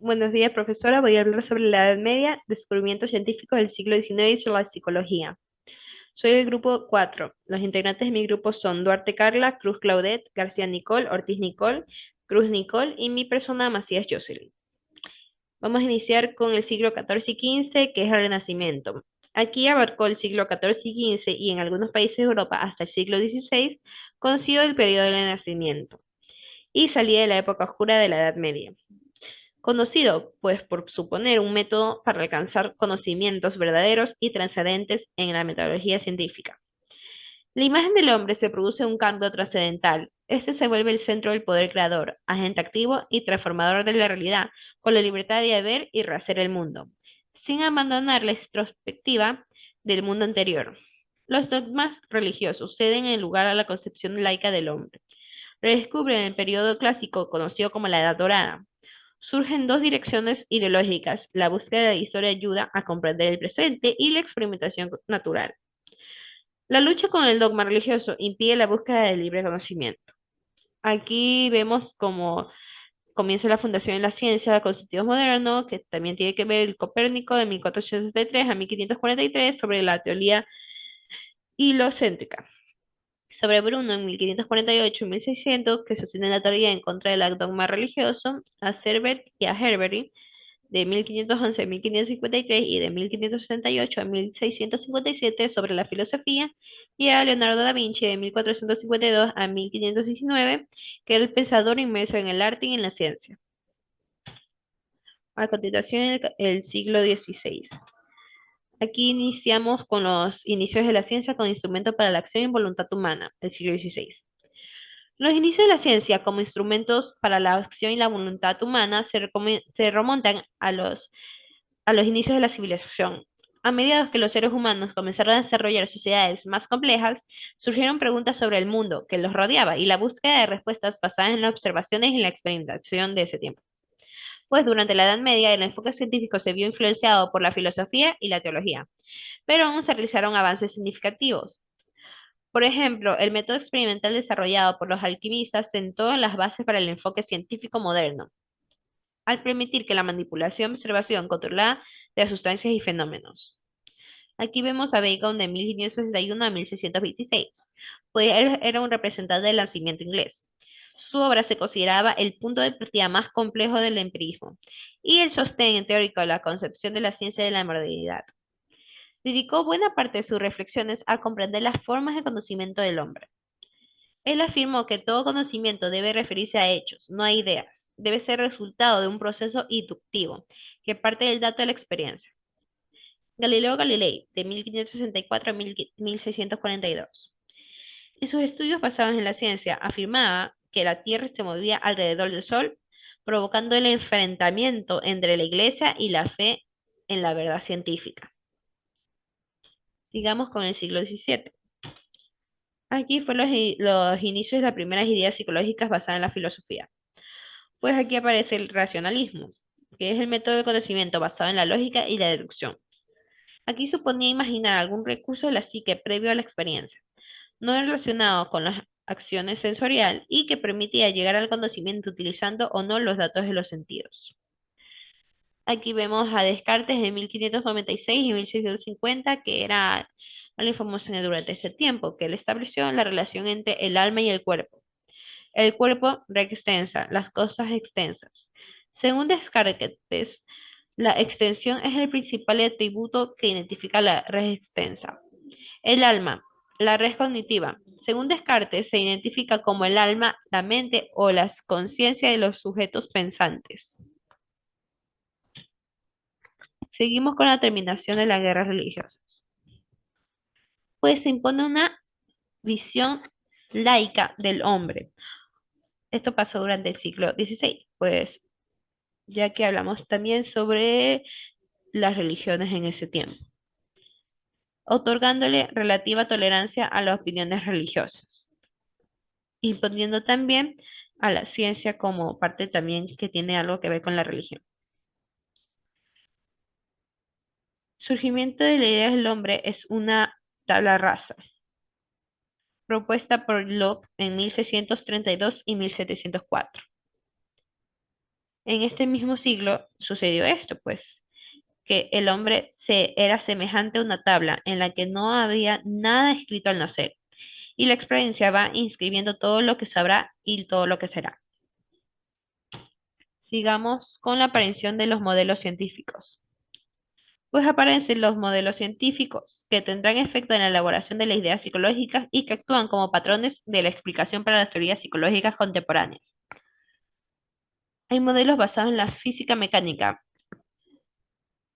Buenos días, profesora. Voy a hablar sobre la Edad Media, descubrimientos científicos del siglo XIX y sobre la psicología. Soy del grupo 4. Los integrantes de mi grupo son Duarte Carla, Cruz Claudette, García Nicole, Ortiz Nicole, Cruz Nicole y mi persona Macías Jocelyn. Vamos a iniciar con el siglo XIV y XV, que es el Renacimiento. Aquí abarcó el siglo XIV y XV y en algunos países de Europa hasta el siglo XVI, conocido el periodo del Renacimiento, y salía de la época oscura de la Edad Media. Conocido, pues, por suponer un método para alcanzar conocimientos verdaderos y trascendentes en la metodología científica. La imagen del hombre se produce un cambio trascendental. Este se vuelve el centro del poder creador, agente activo y transformador de la realidad, con la libertad de ver y rehacer el mundo, sin abandonar la introspectiva del mundo anterior. Los dogmas religiosos ceden el lugar a la concepción laica del hombre. Redescubren el periodo clásico conocido como la Edad Dorada. Surgen dos direcciones ideológicas: la búsqueda de historia ayuda a comprender el presente y la experimentación natural. La lucha con el dogma religioso impide la búsqueda del libre conocimiento. Aquí vemos cómo comienza la fundación de la ciencia con sentido moderno, que también tiene que ver el Copérnico de 1463 a 1543 sobre la teoría heliocéntrica. Sobre Bruno en 1548 y 1600, que sostiene la teoría en contra del dogma religioso, a Cerbert y a Herbery de 1511 a 1553 y de 1568 a 1657 sobre la filosofía, y a Leonardo da Vinci de 1452 a 1519, que era el pensador inmerso en el arte y en la ciencia. A continuación, el siglo XVI. Aquí iniciamos con los inicios de la ciencia con instrumento para la acción y voluntad humana, el siglo XVI. Los inicios de la ciencia como instrumentos para la acción y la voluntad humana se remontan a los inicios de la civilización. A medida que los seres humanos comenzaron a desarrollar sociedades más complejas, surgieron preguntas sobre el mundo que los rodeaba y la búsqueda de respuestas basadas en las observaciones y la experimentación de ese tiempo. Pues durante la Edad Media el enfoque científico se vio influenciado por la filosofía y la teología, pero aún se realizaron avances significativos. Por ejemplo, el método experimental desarrollado por los alquimistas sentó las bases para el enfoque científico moderno, al permitir que la manipulación y observación controlada de sustancias y fenómenos. Aquí vemos a Bacon de 1561 a 1626, pues él era un representante del nacimiento inglés. Su obra se consideraba el punto de partida más complejo del empirismo y el sostén teórico de la concepción de la ciencia de la modernidad. Dedicó buena parte de sus reflexiones a comprender las formas de conocimiento del hombre. Él afirmó que todo conocimiento debe referirse a hechos, no a ideas. Debe ser resultado de un proceso inductivo, que parte del dato de la experiencia. Galileo Galilei, de 1564 a 1642. En sus estudios basados en la ciencia, afirmaba que la Tierra se movía alrededor del Sol, provocando el enfrentamiento entre la Iglesia y la fe en la verdad científica. Sigamos con el siglo XVII. Aquí fueron los inicios de las primeras ideas psicológicas basadas en la filosofía. Pues aquí aparece el racionalismo, que es el método de conocimiento basado en la lógica y la deducción. Aquí suponía imaginar algún recurso de la psique previo a la experiencia, no relacionado con las acciones sensorial y que permitía llegar al conocimiento utilizando o no los datos de los sentidos. Aquí vemos a Descartes en 1596 y 1650, que era la información durante ese tiempo, que él estableció la relación entre el alma y el cuerpo. El cuerpo reextensa, las cosas extensas. Según Descartes, la extensión es el principal atributo que identifica la red extensa. El alma, la red cognitiva. Según Descartes, se identifica como el alma, la mente o la conciencia de los sujetos pensantes. Seguimos con la terminación de las guerras religiosas. Pues se impone una visión laica del hombre. Esto pasó durante el siglo XVI, pues ya que hablamos también sobre las religiones en ese tiempo, otorgándole relativa tolerancia a las opiniones religiosas, imponiendo también a la ciencia como parte también que tiene algo que ver con la religión. Surgimiento de la idea del hombre es una tabla rasa, propuesta por Locke en 1632 y 1704. En este mismo siglo sucedió esto, pues, que el hombre era semejante a una tabla en la que no había nada escrito al nacer, y la experiencia va inscribiendo todo lo que sabrá y todo lo que será. Sigamos con la aparición de los modelos científicos. Pues aparecen los modelos científicos que tendrán efecto en la elaboración de las ideas psicológicas y que actúan como patrones de la explicación para las teorías psicológicas contemporáneas. Hay modelos basados en la física mecánica,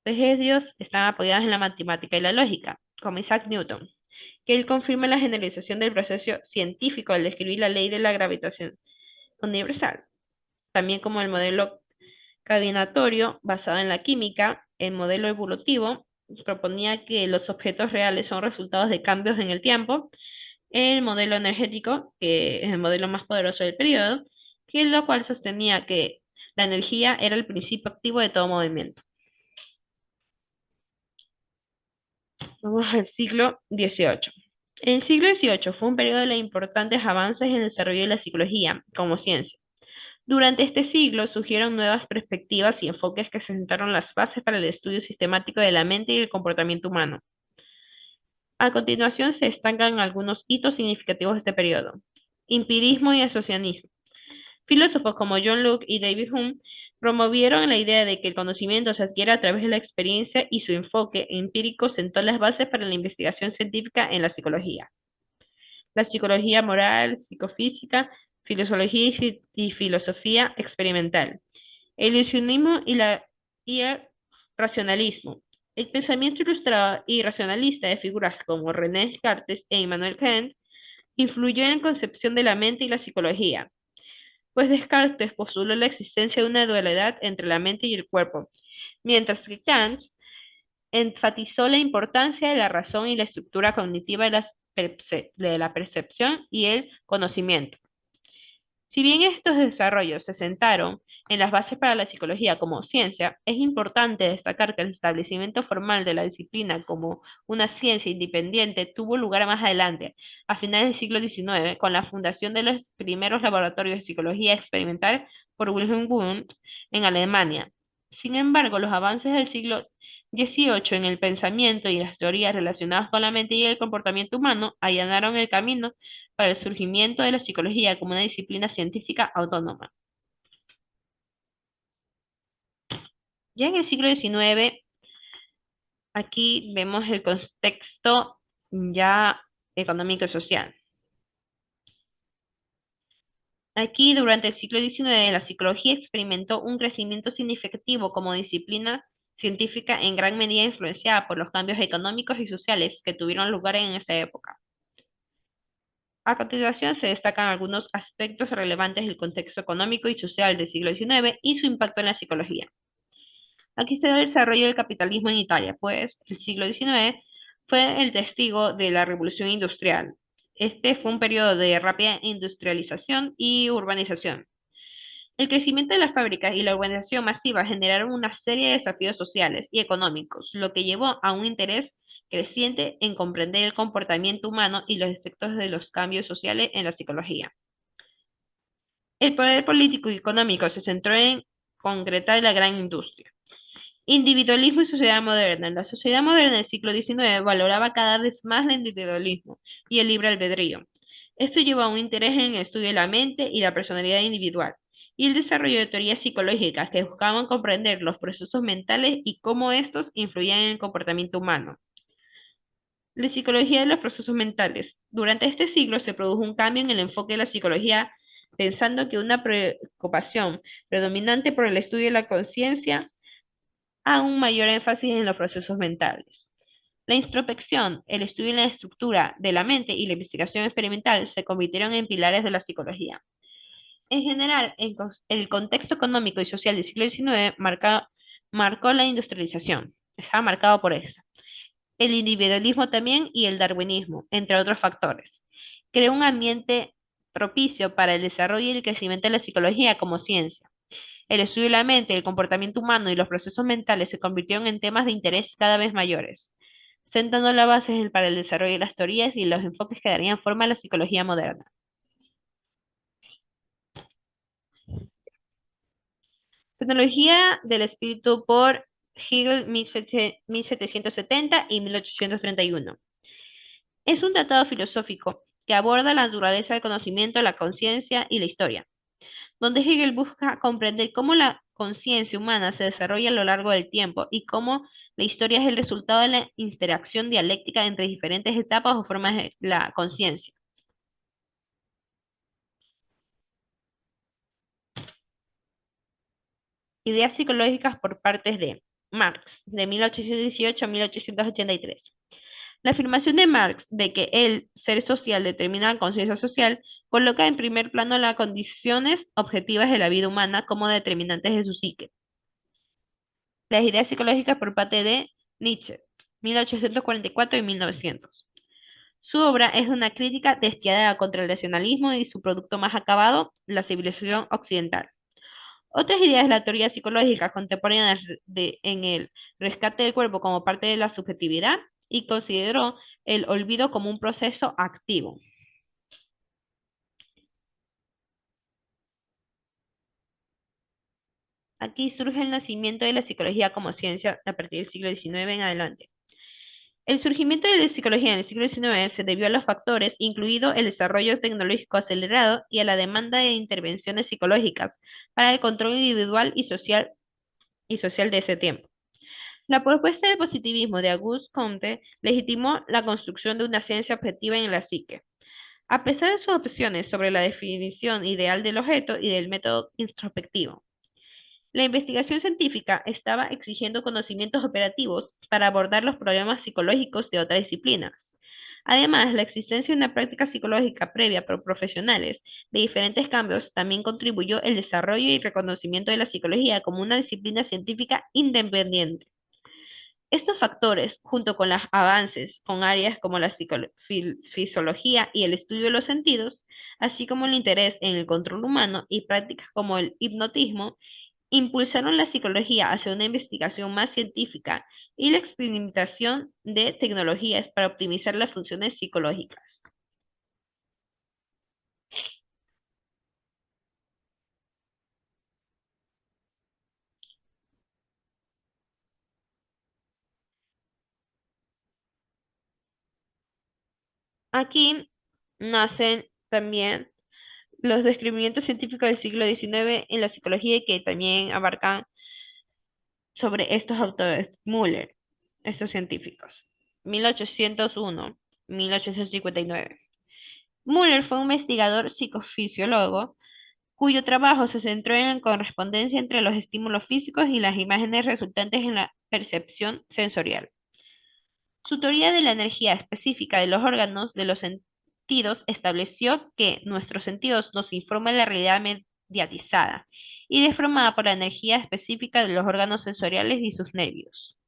pues ellos están apoyados en la matemática y la lógica, como Isaac Newton, que él confirma la generalización del proceso científico al describir la ley de la gravitación universal, también como el modelo combinatorio basado en la química. El modelo evolutivo proponía que los objetos reales son resultados de cambios en el tiempo. El modelo energético, que es el modelo más poderoso del periodo, que lo cual sostenía que la energía era el principio activo de todo movimiento. Vamos al siglo XVIII. El siglo XVIII fue un periodo de importantes avances en el desarrollo de la psicología como ciencia. Durante este siglo surgieron nuevas perspectivas y enfoques que sentaron las bases para el estudio sistemático de la mente y el comportamiento humano. A continuación se destacan algunos hitos significativos de este periodo. Empirismo y asociacionismo. Filósofos como John Locke y David Hume promovieron la idea de que el conocimiento se adquiere a través de la experiencia, y su enfoque empírico sentó las bases para la investigación científica en la psicología. La psicología moral, psicofísica, filosofía y filosofía experimental. El ilusionismo y el racionalismo. El pensamiento ilustrado y racionalista de figuras como René Descartes e Immanuel Kant influyó en la concepción de la mente y la psicología, pues Descartes postuló la existencia de una dualidad entre la mente y el cuerpo, mientras que Kant enfatizó la importancia de la razón y la estructura cognitiva de la percepción y el conocimiento. Si bien estos desarrollos se sentaron en las bases para la psicología como ciencia, es importante destacar que el establecimiento formal de la disciplina como una ciencia independiente tuvo lugar más adelante, a finales del siglo XIX, con la fundación de los primeros laboratorios de psicología experimental por Wilhelm Wundt en Alemania. Sin embargo, los avances del siglo XVIII en el pensamiento y las teorías relacionadas con la mente y el comportamiento humano allanaron el camino para el surgimiento de la psicología como una disciplina científica autónoma. Ya en el siglo XIX, aquí vemos el contexto ya económico y social. Aquí, durante el siglo XIX, la psicología experimentó un crecimiento significativo como disciplina científica, en gran medida influenciada por los cambios económicos y sociales que tuvieron lugar en esa época. A continuación se destacan algunos aspectos relevantes del contexto económico y social del siglo XIX y su impacto en la psicología. Aquí se da el desarrollo del capitalismo en Italia, pues el siglo XIX fue el testigo de la revolución industrial. Este fue un periodo de rápida industrialización y urbanización. El crecimiento de las fábricas y la urbanización masiva generaron una serie de desafíos sociales y económicos, lo que llevó a un interés creciente en comprender el comportamiento humano y los efectos de los cambios sociales en la psicología. El poder político y económico se centró en concretar la gran industria. Individualismo y sociedad moderna. La sociedad moderna del siglo XIX valoraba cada vez más el individualismo y el libre albedrío. Esto llevó a un interés en el estudio de la mente y la personalidad individual, y el desarrollo de teorías psicológicas que buscaban comprender los procesos mentales y cómo estos influían en el comportamiento humano. La psicología de los procesos mentales. Durante este siglo se produjo un cambio en el enfoque de la psicología, pensando que una preocupación predominante por el estudio de la conciencia, a un mayor énfasis en los procesos mentales. La introspección, el estudio de la estructura de la mente y la investigación experimental se convirtieron en pilares de la psicología. En general, el contexto económico y social del siglo XIX marcó la industrialización. Estaba marcado por eso. El individualismo también y el darwinismo, entre otros factores. Creó un ambiente propicio para el desarrollo y el crecimiento de la psicología como ciencia. El estudio de la mente, el comportamiento humano y los procesos mentales se convirtieron en temas de interés cada vez mayores, sentando la base para el desarrollo de las teorías y los enfoques que darían forma a la psicología moderna. Tecnología del espíritu por Hegel 1770 y 1831. Es un tratado filosófico que aborda la naturaleza del conocimiento, la conciencia y la historia, donde Hegel busca comprender cómo la conciencia humana se desarrolla a lo largo del tiempo y cómo la historia es el resultado de la interacción dialéctica entre diferentes etapas o formas de la conciencia. Ideas psicológicas por partes de Marx, de 1818 a 1883. La afirmación de Marx de que el ser social determina la conciencia social coloca en primer plano las condiciones objetivas de la vida humana como determinantes de su psique. Las ideas psicológicas por parte de Nietzsche, 1844 y 1900. Su obra es una crítica despiadada contra el racionalismo y su producto más acabado, la civilización occidental. Otras ideas de la teoría psicológica contemporánea en el rescate del cuerpo como parte de la subjetividad y consideró el olvido como un proceso activo. Aquí surge el nacimiento de la psicología como ciencia a partir del siglo XIX en adelante. El surgimiento de la psicología en el siglo XIX se debió a los factores, incluido el desarrollo tecnológico acelerado y a la demanda de intervenciones psicológicas para el control individual y social de ese tiempo. La propuesta del positivismo de Auguste Comte legitimó la construcción de una ciencia objetiva en la psique. A pesar de sus opciones sobre la definición ideal del objeto y del método introspectivo, la investigación científica estaba exigiendo conocimientos operativos para abordar los problemas psicológicos de otras disciplinas. Además, la existencia de una práctica psicológica previa por profesionales de diferentes cambios también contribuyó al desarrollo y reconocimiento de la psicología como una disciplina científica independiente. Estos factores, junto con los avances con áreas como la fisiología y el estudio de los sentidos, así como el interés en el control humano y prácticas como el hipnotismo, impulsaron la psicología hacia una investigación más científica y la experimentación de tecnologías para optimizar las funciones psicológicas. Aquí nacen también los descubrimientos científicos del siglo XIX en la psicología que también abarcan sobre estos autores, Müller, estos científicos. 1801, 1859. Müller fue un investigador psicofisiólogo cuyo trabajo se centró en la correspondencia entre los estímulos físicos y las imágenes resultantes en la percepción sensorial. Su teoría de la energía específica de los órganos de los sentidos estableció que nuestros sentidos nos informan la realidad mediatizada y deformada por la energía específica de los órganos sensoriales y sus nervios.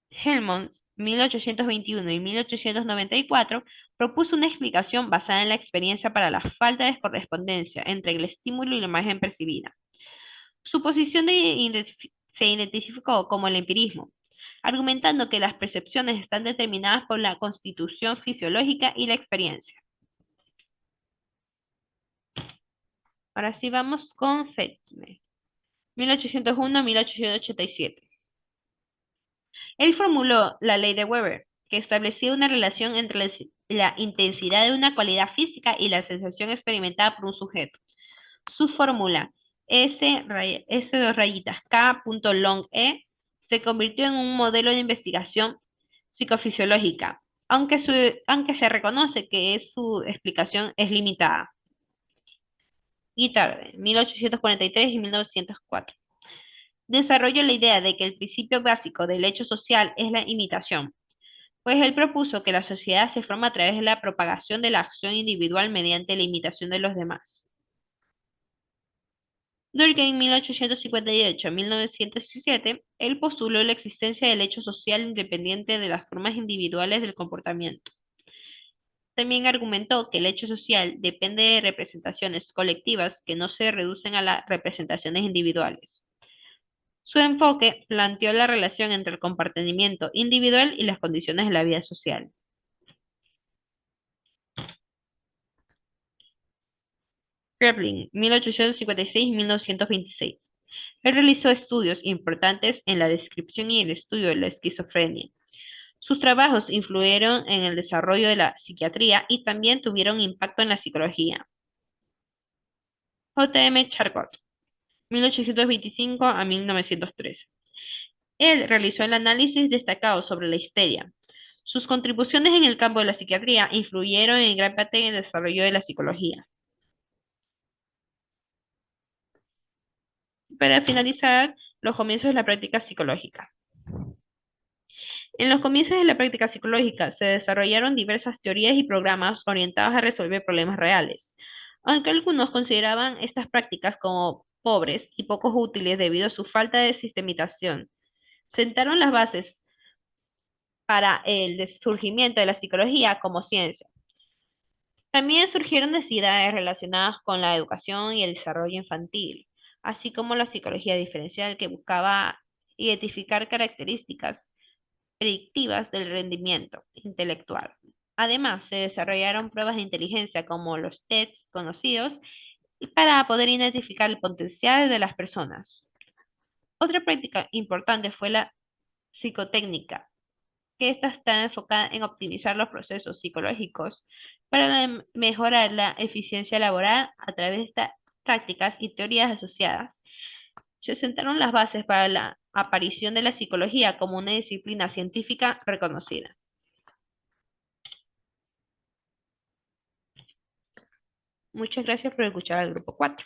Helmont, 1821 y 1894, propuso una explicación basada en la experiencia para la falta de correspondencia entre el estímulo y la imagen percibida. Su posición se identificó como el empirismo, argumentando que las percepciones están determinadas por la constitución fisiológica y la experiencia. Ahora sí vamos con Fetme, 1801-1887. Él formuló la ley de Weber, que establecía una relación entre la intensidad de una cualidad física y la sensación experimentada por un sujeto. Su fórmula S2 rayitas K punto long E se convirtió en un modelo de investigación psicofisiológica, aunque se reconoce que su explicación es limitada. Y tarde, 1843 y 1904. Desarrolló la idea de que el principio básico del hecho social es la imitación, pues él propuso que la sociedad se forma a través de la propagación de la acción individual mediante la imitación de los demás. Durkheim, 1858 a 1917, él postuló la existencia del hecho social independiente de las formas individuales del comportamiento. También argumentó que el hecho social depende de representaciones colectivas que no se reducen a las representaciones individuales. Su enfoque planteó la relación entre el comportamiento individual y las condiciones de la vida social. Kraepelin, 1856-1926. Él realizó estudios importantes en la descripción y el estudio de la esquizofrenia. Sus trabajos influyeron en el desarrollo de la psiquiatría y también tuvieron impacto en la psicología. J. M. Charcot, 1825 a 1913. Él realizó el análisis destacado sobre la histeria. Sus contribuciones en el campo de la psiquiatría influyeron en gran parte en el desarrollo de la psicología. Para finalizar, los comienzos de la práctica psicológica. En los comienzos de la práctica psicológica se desarrollaron diversas teorías y programas orientados a resolver problemas reales, aunque algunos consideraban estas prácticas como pobres y poco útiles debido a su falta de sistematización. Sentaron las bases para el surgimiento de la psicología como ciencia. También surgieron necesidades relacionadas con la educación y el desarrollo infantil, así como la psicología diferencial que buscaba identificar características predictivas del rendimiento intelectual. Además, se desarrollaron pruebas de inteligencia como los tests conocidos para poder identificar el potencial de las personas. Otra práctica importante fue la psicotécnica, que esta está enfocada en optimizar los procesos psicológicos para mejorar la eficiencia laboral a través de estas prácticas y teorías asociadas. Se sentaron las bases para la aparición de la psicología como una disciplina científica reconocida. Muchas gracias por escuchar al grupo 4.